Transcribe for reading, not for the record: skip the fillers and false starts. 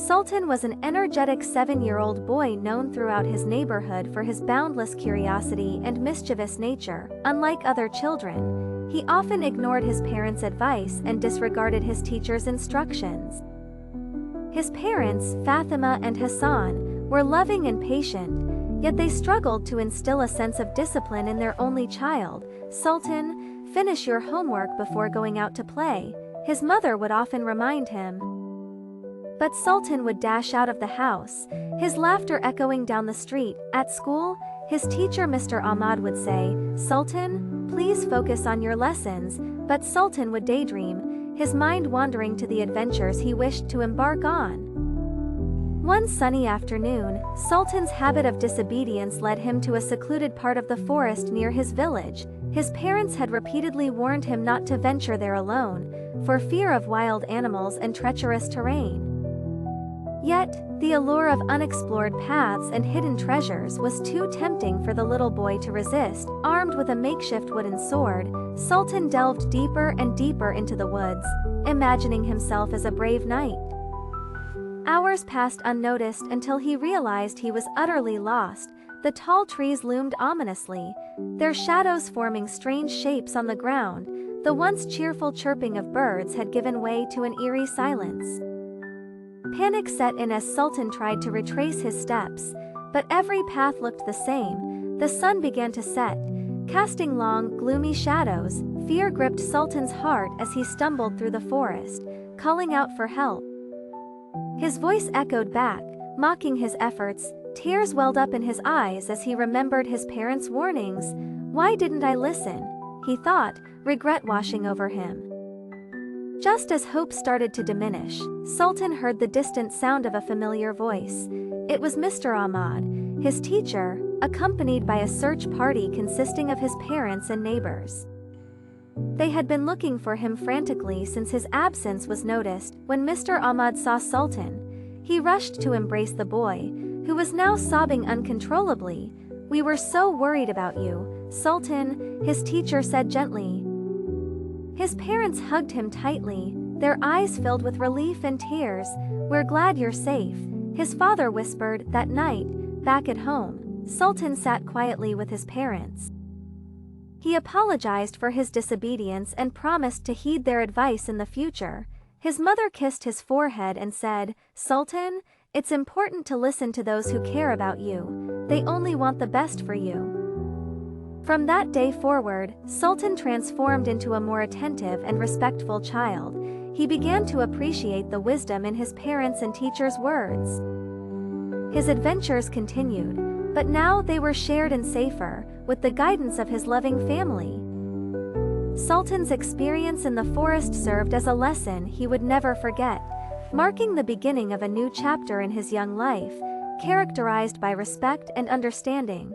Sultan was an energetic 7-year-old boy known throughout his neighborhood for his boundless curiosity and mischievous nature. Unlike other children, he often ignored his parents' advice and disregarded his teachers' instructions. His parents, Fatima and Hassan, were loving and patient, yet they struggled to instill a sense of discipline in their only child. "Sultan, finish your homework before going out to play," his mother would often remind him. But Sultan would dash out of the house, his laughter echoing down the street. At school, his teacher Mr. Ahmad would say, "Sultan, please focus on your lessons," but Sultan would daydream, his mind wandering to the adventures he wished to embark on. One sunny afternoon, Sultan's habit of disobedience led him to a secluded part of the forest near his village. His parents had repeatedly warned him not to venture there alone, for fear of wild animals and treacherous terrain. Yet, the allure of unexplored paths and hidden treasures was too tempting for the little boy to resist. Armed with a makeshift wooden sword, Sultan delved deeper and deeper into the woods, imagining himself as a brave knight. Hours passed unnoticed until he realized he was utterly lost. The tall trees loomed ominously, their shadows forming strange shapes on the ground. The once cheerful chirping of birds had given way to an eerie silence. Panic set in as Sultan tried to retrace his steps, but every path looked the same. The sun began to set, casting long, gloomy shadows. Fear gripped Sultan's heart as he stumbled through the forest, calling out for help. His voice echoed back, mocking his efforts. Tears welled up in his eyes as he remembered his parents' warnings. "Why didn't I listen?" he thought, regret washing over him. Just as hope started to diminish, Sultan heard the distant sound of a familiar voice. It was Mr. Ahmad, his teacher, accompanied by a search party consisting of his parents and neighbors. They had been looking for him frantically since his absence was noticed. When Mr. Ahmad saw Sultan, he rushed to embrace the boy, who was now sobbing uncontrollably. "We were so worried about you, Sultan," his teacher said gently. His parents hugged him tightly, their eyes filled with relief and tears. "We're glad you're safe," his father whispered. That night, back at home, Sultan sat quietly with his parents. He apologized for his disobedience and promised to heed their advice in the future. His mother kissed his forehead and said, "Sultan, it's important to listen to those who care about you. They only want the best for you." From that day forward, Sultan transformed into a more attentive and respectful child. He began to appreciate the wisdom in his parents' and teachers' words. His adventures continued, but now they were shared and safer, with the guidance of his loving family. Sultan's experience in the forest served as a lesson he would never forget, marking the beginning of a new chapter in his young life, characterized by respect and understanding.